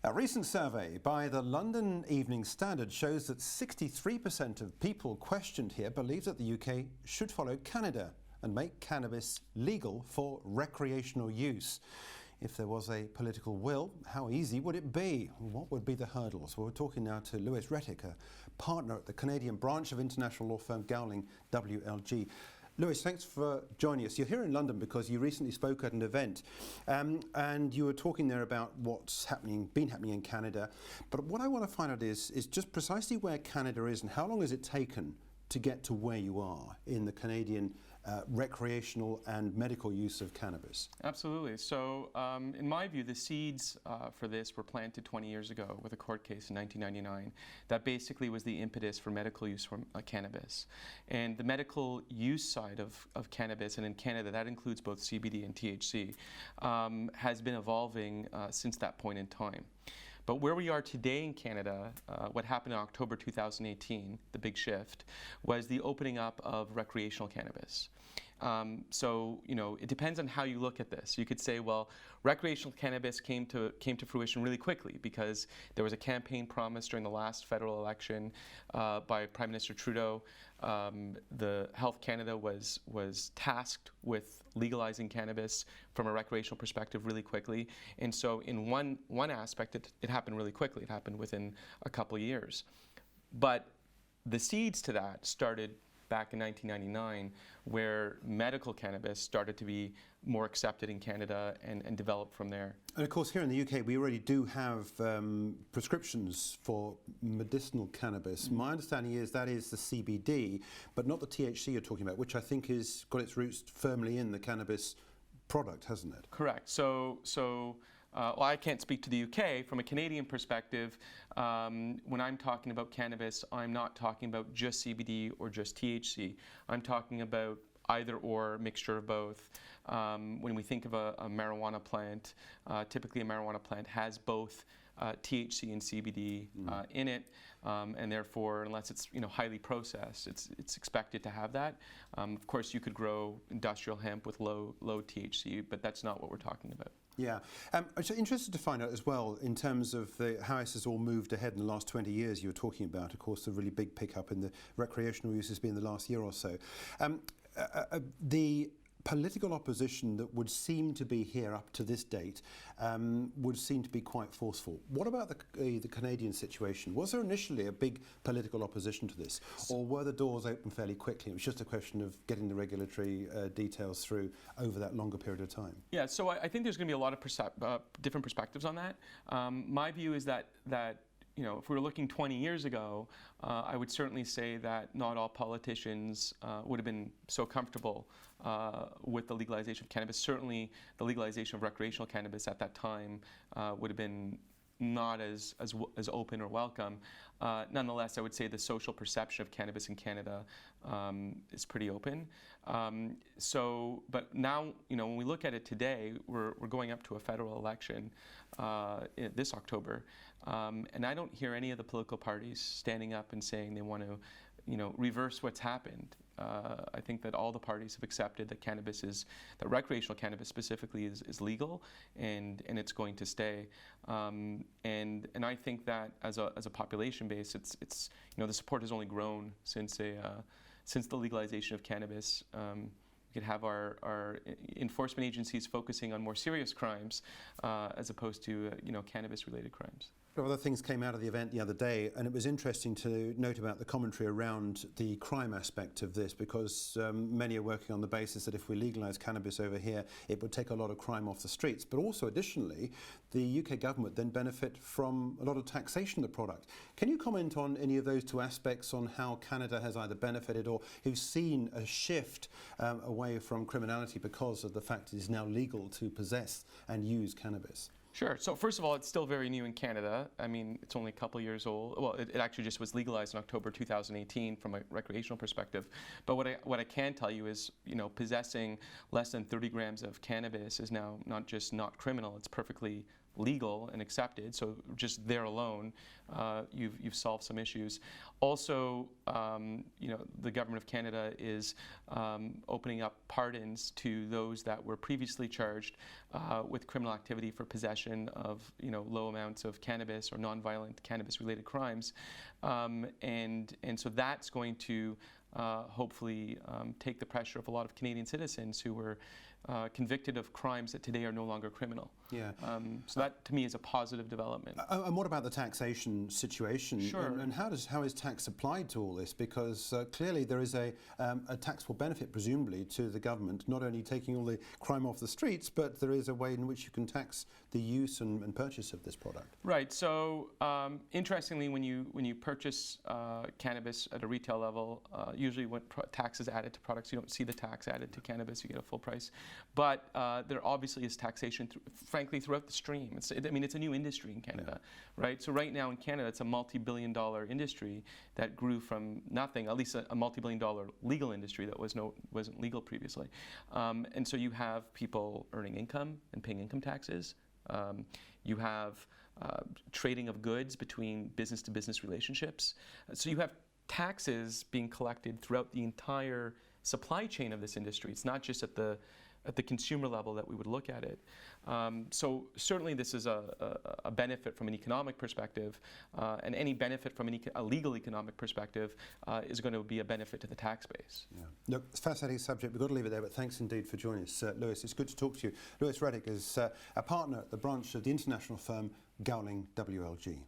A recent survey by the London Evening Standard shows that 63% of people questioned here believe that the UK should follow Canada and make cannabis legal for recreational use. If there was a political will, how easy would it be? What would be the hurdles? Well, we're talking now to Lewis Retik, a partner at the Canadian branch of international law firm Gowling WLG. Lewis, thanks for joining us. You're here in London because you recently spoke at an event and you were talking there about what's been happening in Canada. But what I want to find out is just precisely where Canada is and how long has it taken to get to where you are in the Canadian recreational and medical use of cannabis? Absolutely. So in my view, the seeds for this were planted 20 years ago with a court case in 1999 that basically was the impetus for medical use for cannabis. And the medical use side of cannabis, and in Canada that includes both CBD and THC, has been evolving since that point in time. But where we are today in Canada, what happened in October 2018, the big shift, was the opening up of recreational cannabis. So, you know, it depends on how you look at this. You could say, well, recreational cannabis came to fruition really quickly because there was a campaign promise during the last federal election by Prime Minister Trudeau. The Health Canada was tasked with legalizing cannabis from a recreational perspective really quickly. And so in one aspect, it happened really quickly. It happened within a couple of years. But the seeds to that started back in 1999, where medical cannabis started to be more accepted in Canada and developed from there. And of course, here in the UK, we already do have prescriptions for medicinal cannabis. Mm-hmm. My understanding is that is the CBD, but not the THC you're talking about, which I think has got its roots firmly in the cannabis product, hasn't it? Correct. So well, I can't speak to the UK. From a Canadian perspective, when I'm talking about cannabis, I'm not talking about just CBD or just THC. I'm talking about either or, mixture of both. When we think of a marijuana plant, typically a marijuana plant has both THC and CBD in it, and therefore, unless it's highly processed, it's expected to have that. Of course, you could grow industrial hemp with low THC, but that's not what we're talking about. Yeah, I'm interested to find out as well in terms of how this has all moved ahead in the last 20 years you were talking about. Of course, the really big pickup in the recreational use has been the last year or so. The political opposition that would seem to be here up to this date would seem to be quite forceful. What about the Canadian situation? Was there initially a big political opposition to this, or were the doors open fairly quickly? It was just a question of getting the regulatory details through over that longer period of time. Yeah, so I think there's going to be a lot of different perspectives on that. My view is that if we were looking 20 years ago, I would certainly say that not all politicians would have been so comfortable with the legalization of cannabis. Certainly, the legalization of recreational cannabis at that time would have been not as open or welcome. Nonetheless, I would say the social perception of cannabis in Canada is pretty open. But now, when we look at it today, we're going up to a federal election this October, and I don't hear any of the political parties standing up and saying they want to, reverse what's happened. I think that all the parties have accepted that that recreational cannabis specifically is legal, and it's going to stay. And I think that as a population base, it's the support has only grown since the legalization of cannabis. We could have our enforcement agencies focusing on more serious crimes as opposed to cannabis-related crimes. Other things came out of the event the other day, and it was interesting to note about the commentary around the crime aspect of this, because many are working on the basis that if we legalise cannabis over here, it would take a lot of crime off the streets. But also, additionally, the UK government then benefit from a lot of taxation of the product. Can you comment on any of those two aspects, on how Canada has either benefited or who's seen a shift away from criminality because of the fact it is now legal to possess and use cannabis? Sure. So first of all, it's still very new in Canada. I mean, it's only a couple years old. Well, it actually just was legalized in October 2018 from a recreational perspective. But what I can tell you is, possessing less than 30 grams of cannabis is now not just not criminal, it's perfectly legal and accepted, so just there alone, you've solved some issues. Also, the government of Canada is opening up pardons to those that were previously charged with criminal activity for possession of low amounts of cannabis or non-violent cannabis-related crimes, and so that's going to hopefully take the pressure of a lot of Canadian citizens who were convicted of crimes that today are no longer criminal. Yeah. So that, to me, is a positive development. And what about the taxation situation? Sure. And how is tax applied to all this? Because clearly there is a taxable benefit, presumably, to the government, not only taking all the crime off the streets, but there is a way in which you can tax the use and purchase of this product. Right. So interestingly, when you purchase cannabis at a retail level, usually when tax is added to products, you don't see the tax added to cannabis. You get a full price. But there obviously is taxation, frankly, throughout the stream. It's a new industry in Canada, right? So right now in Canada, it's a multi-billion-dollar industry that grew from nothing, at least a multi-billion-dollar legal industry that wasn't legal previously. And so you have people earning income and paying income taxes. You have trading of goods between business-to-business relationships. So you have taxes being collected throughout the entire supply chain of this industry. It's not just at the consumer level that we would look at it. So certainly this is a benefit from an economic perspective, and any benefit from a legal economic perspective is going to be a benefit to the tax base. Yeah. Look, it's a fascinating subject. We've got to leave it there, but thanks indeed for joining us. Lewis, it's good to talk to you. Lewis Retik is a partner at the branch of the international firm Gowling WLG.